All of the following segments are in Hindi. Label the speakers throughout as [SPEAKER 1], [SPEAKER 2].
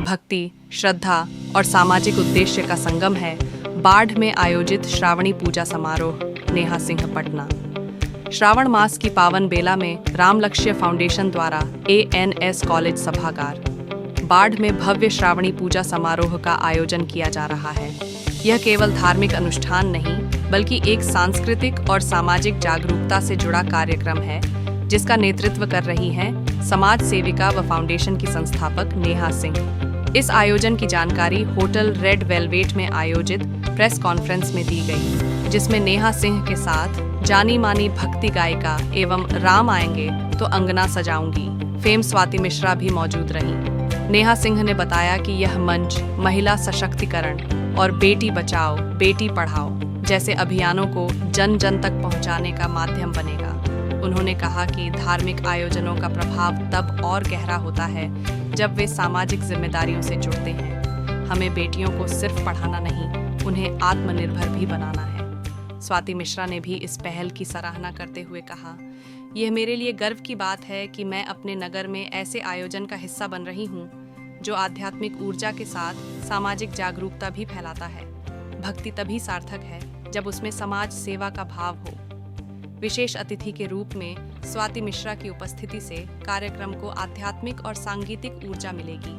[SPEAKER 1] भक्ति, श्रद्धा और सामाजिक उद्देश्य का संगम है बाढ़ में आयोजित श्रावणी पूजा समारोह नेहा सिंह पटना। श्रावण मास की पावन बेला में रामलक्ष्य फाउंडेशन द्वारा ANS कॉलेज सभागार बाढ़ में भव्य श्रावणी पूजा समारोह का आयोजन किया जा रहा है। यह केवल धार्मिक अनुष्ठान नहीं बल्कि एक सांस्कृतिक और सामाजिक जागरूकता से जुड़ा कार्यक्रम है जिसका नेतृत्व कर रही हैं समाज सेविका व फाउंडेशन की संस्थापक नेहा सिंह। इस आयोजन की जानकारी होटल रेड वेलवेट में आयोजित प्रेस कॉन्फ्रेंस में दी गई, जिसमें नेहा सिंह के साथ जानी मानी भक्ति गायिका एवं राम आएंगे तो अंगना सजाऊंगी फेम स्वाति मिश्रा भी मौजूद रहीं। नेहा सिंह ने बताया कि यह मंच महिला सशक्तिकरण और बेटी बचाओ बेटी पढ़ाओ जैसे अभियानों को जन जन तक पहुंचाने का माध्यम बनेगा। उन्होंने कहा कि धार्मिक आयोजनों का प्रभाव तब और गहरा होता है जब वे सामाजिक जिम्मेदारियों से जुड़ते हैं। हमें बेटियों को सिर्फ पढ़ाना नहीं, उन्हें आत्मनिर्भर भी बनाना है। स्वाति मिश्रा ने भी इस पहल की सराहना करते हुए कहा, यह मेरे लिए गर्व की बात है कि मैं अपने नगर में ऐसे आयोजन का हिस्सा बन रही हूँ जो आध्यात्मिक ऊर्जा के साथ सामाजिक जागरूकता भी फैलाता है। भक्ति तभी सार्थक है जब उसमें समाज सेवा का भाव हो। विशेष अतिथि के रूप में स्वाति मिश्रा की उपस्थिति से कार्यक्रम को आध्यात्मिक और सांगीतिक ऊर्जा मिलेगी।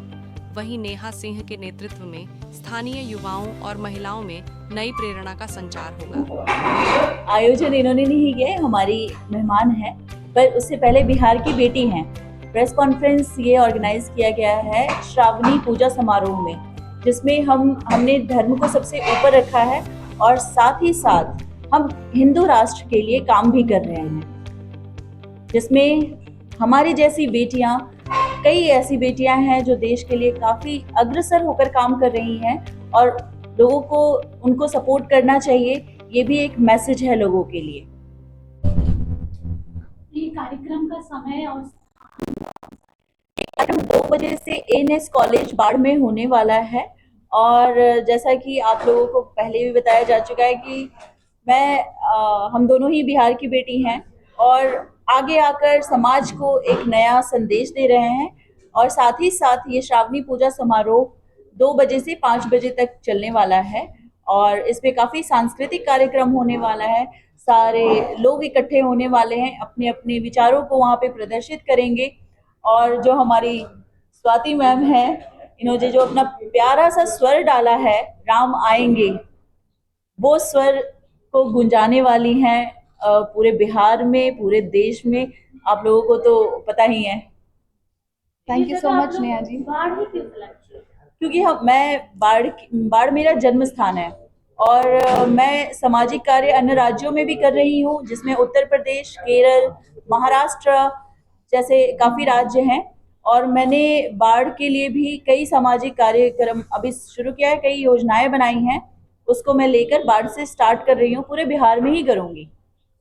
[SPEAKER 1] वहीं नेहा सिंह के नेतृत्व में स्थानीय युवाओं और महिलाओं में नई प्रेरणा का संचार होगा।
[SPEAKER 2] आयोजन इन्होंने नहीं किया, हमारी मेहमान है, पर उससे पहले बिहार की बेटी हैं। प्रेस कॉन्फ्रेंस ये ऑर्गेनाइज किया गया है श्रावणी पूजा समारोह में, जिसमें हमने धर्म को सबसे ऊपर रखा है और साथ ही साथ हम हिंदू राष्ट्र के लिए काम भी कर रहे हैं, जिसमें हमारी जैसी बेटियां, कई ऐसी बेटियां हैं जो देश के लिए काफ़ी अग्रसर होकर काम कर रही हैं और लोगों को उनको सपोर्ट करना चाहिए। ये भी एक मैसेज है लोगों के लिए।
[SPEAKER 3] ये कार्यक्रम का समय और
[SPEAKER 2] 2 बजे से ANS कॉलेज बाढ़ में होने वाला है और जैसा कि आप लोगों को पहले भी बताया जा चुका है कि हम दोनों ही बिहार की बेटी हैं और आगे आकर समाज को एक नया संदेश दे रहे हैं। और साथ ही साथ ये श्रावणी पूजा समारोह 2 बजे से 5 बजे तक चलने वाला है और इसमें काफ़ी सांस्कृतिक कार्यक्रम होने वाला है। सारे लोग इकट्ठे होने वाले हैं, अपने अपने विचारों को वहाँ पे प्रदर्शित करेंगे। और जो हमारी स्वाति मैम है, इन्होंने जो अपना प्यारा सा स्वर डाला है राम आएंगे, वो स्वर को गुंजाने वाली हैं पूरे बिहार में, पूरे देश में। आप लोगों को तो पता ही है।
[SPEAKER 3] Thank you so much Neha ji. बाढ़ ही क्यों सिलेक्ट?
[SPEAKER 2] क्योंकि बाढ़ मेरा जन्म स्थान है और मैं सामाजिक कार्य अन्य राज्यों में भी कर रही हूँ, जिसमें उत्तर प्रदेश, केरल, महाराष्ट्र जैसे काफ़ी राज्य हैं। और मैंने बाढ़ के लिए भी कई सामाजिक कार्यक्रम अभी शुरू किया है, कई योजनाएं बनाई हैं, उसको मैं लेकर बाढ़ से स्टार्ट कर रही हूँ, पूरे बिहार में ही करूँगी।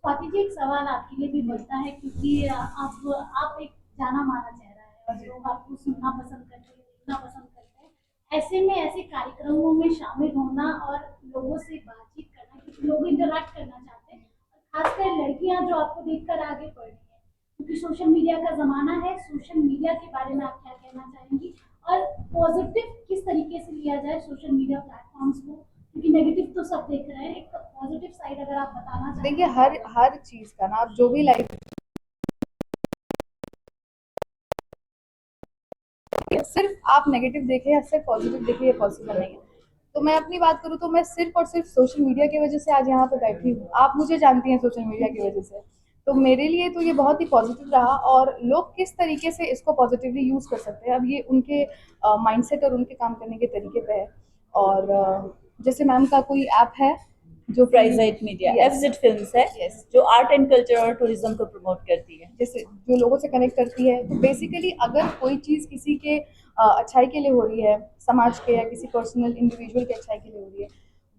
[SPEAKER 3] स्वाति जी, एक सवाल आपके लिए भी बनता है क्योंकि आप एक जाना माना चेहरा है और लोग आपको सुनना पसंद करते हैं, देखना पसंद करते हैं। ऐसे में ऐसे कार्यक्रमों में शामिल होना और लोगों से बातचीत करना, क्योंकि लोग इंटरैक्ट करना चाहते हैं, और खासकर लड़कियां जो आपको देखकर आगे बढ़ रही हैं, क्योंकि सोशल मीडिया का जमाना है। सोशल मीडिया के बारे में आप क्या कहना चाहेंगी और पॉजिटिव किस तरीके से लिया जाए सोशल मीडिया प्लेटफॉर्म्स को, क्योंकि नेगेटिव तो सब देख रहे हैं, एक पॉजिटिव साइड अगर आप बताना चाहें।
[SPEAKER 4] देखिए, हर चीज का ना, आप जो भी लाइफ सिर्फ आप नेगेटिव देखें या सिर्फ पॉजिटिव देखें, ये पॉसिबल नहीं है। तो मैं अपनी बात करूँ तो मैं सिर्फ और सिर्फ सोशल मीडिया की वजह से आज यहाँ पे बैठी हूँ। आप मुझे जानती हैं सोशल मीडिया की वजह से, तो मेरे लिए तो ये बहुत ही पॉजिटिव रहा। और लोग किस तरीके से इसको पॉजिटिवली यूज़ कर सकते हैं, अब ये उनके माइंडसेट और उनके काम करने के तरीके पे है। और जैसे मैम का कोई ऐप है जो
[SPEAKER 2] प्राइजेट मीडिया, FZ फिल्म्स है, जो आर्ट एंड कल्चर और टूरिज्म को प्रमोट करती है,
[SPEAKER 4] जैसे जो लोगों से कनेक्ट करती है। तो बेसिकली अगर कोई चीज़ किसी के अच्छाई के लिए हो रही है, समाज के या किसी पर्सनल इंडिविजुअल के अच्छाई के लिए हो रही है,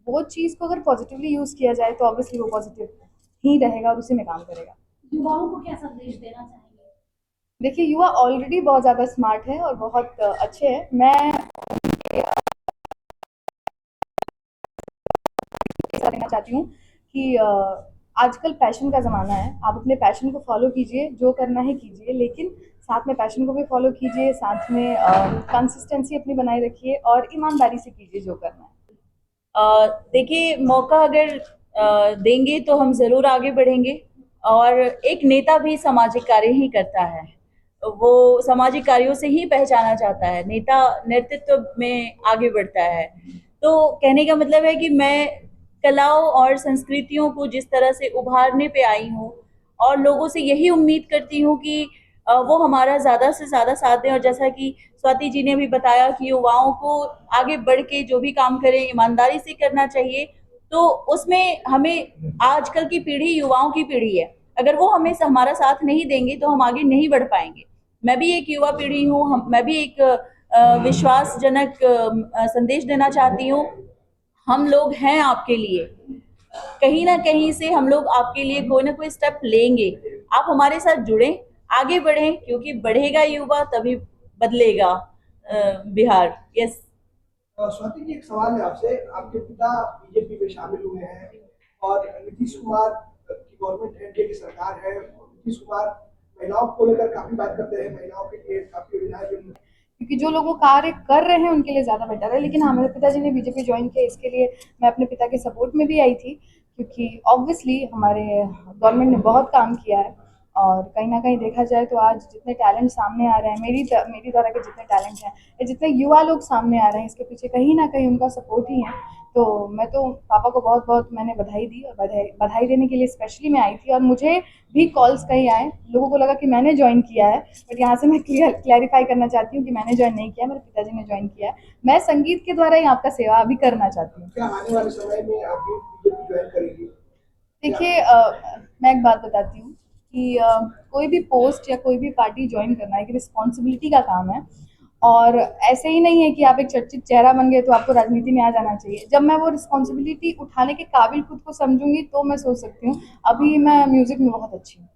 [SPEAKER 4] वो चीज़ को अगर पॉजिटिवली यूज़ किया जाए तो ऑब्वियसली वो पॉजिटिव ही रहेगा और उसी में काम करेगा।
[SPEAKER 3] युवाओं को क्या संदेश देना चाहेंगे?
[SPEAKER 4] देखिए, युवा ऑलरेडी बहुत ज़्यादा स्मार्ट है और बहुत अच्छे हैं। मैं देना चाहती हूँ कि आजकल पैशन का ज़माना है। आप अपने पैशन को फॉलो कीजिए, जो करना है कीजिए, लेकिन साथ में पैशन को भी फॉलो कीजिए, साथ में कंसिस्टेंसी अपनी बनाए रखिए और ईमानदारी से कीजिए जो करना है।
[SPEAKER 2] देखिए, मौका अगर देंगे तो हम ज़रूर आगे बढ़ेंगे। और एक नेता भी सामाजिक कार्य ही करता है, वो सामाजिक कार्यों से ही पहचाना जाता है। नेता नेतृत्व में आगे बढ़ता है। तो कहने का मतलब है कि मैं कलाओं और संस्कृतियों को जिस तरह से उभारने पे आई हूँ और लोगों से यही उम्मीद करती हूँ कि वो हमारा ज़्यादा से ज़्यादा साथ दें। और जैसा कि स्वाति जी ने भी बताया कि युवाओं को आगे बढ़ के जो भी काम करें ईमानदारी से करना चाहिए। तो उसमें हमें आजकल की पीढ़ी युवाओं की पीढ़ी है, अगर वो हमें हमारा साथ नहीं देंगे तो हम आगे नहीं बढ़ पाएंगे। मैं भी एक युवा पीढ़ी हूँ, मैं भी एक विश्वासजनक संदेश देना चाहती हूँ। हम लोग हैं आपके लिए, कहीं ना कहीं से हम लोग आपके लिए कोई ना कोई स्टेप लेंगे। आप हमारे साथ जुड़ें, आगे बढ़ें, क्योंकि बढ़ेगा युवा तभी बदलेगा बिहार। यस।
[SPEAKER 5] स्वाति जी, एक सवाल है आपसे। आपके पिता बीजेपी में शामिल हुए हैं और नीतीश कुमार की गवर्नमेंट एनडीए की सरकार है। नीतीश कुमार महिलाओं को लेकर काफी बात करते हैं, महिलाओं के लिए काफी योजनाएं भी
[SPEAKER 4] क्योंकि जो लोग वो कार्य कर रहे हैं उनके लिए ज़्यादा बेटर है। लेकिन हाँ, मेरे पिताजी ने बीजेपी ज्वाइन किया, इसके लिए मैं अपने पिता के सपोर्ट में भी आई थी, क्योंकि ऑब्वियसली हमारे गवर्नमेंट ने बहुत काम किया है। और कहीं ना कहीं देखा जाए तो आज जितने टैलेंट सामने आ रहे हैं, मेरी तरह के जितने टैलेंट हैं या जितने युवा लोग सामने आ रहे हैं, इसके पीछे कहीं ना कहीं उनका सपोर्ट ही है। तो मैं तो पापा को बहुत बहुत मैंने बधाई दी, और बधाई देने के लिए स्पेशली मैं आई थी। और मुझे भी कॉल्स कहीं आए, लोगों को लगा कि मैंने ज्वाइन किया है, बट यहाँ से मैं क्लैरिफाई करना चाहती हूँ कि मैंने ज्वाइन नहीं किया, मेरे पिताजी ने ज्वाइन किया है। मैं संगीत के द्वारा ही आपका सेवा अभी करना चाहती हूँ।
[SPEAKER 5] क्या आने वाले समय में आप भी बीजेपी ज्वाइन करेंगी?
[SPEAKER 4] देखिए, मैं एक बात बताती हूँ कि कोई भी पोस्ट या कोई भी पार्टी ज्वाइन करना एक रिस्पॉन्सिबिलिटी का काम है। और ऐसे ही नहीं है कि आप एक चर्चित चेहरा बन गए तो आपको राजनीति में आ जाना चाहिए। जब मैं वो रिस्पॉन्सिबिलिटी उठाने के काबिल खुद को समझूंगी तो मैं सोच सकती हूँ। अभी मैं म्यूजिक में बहुत अच्छी हूँ।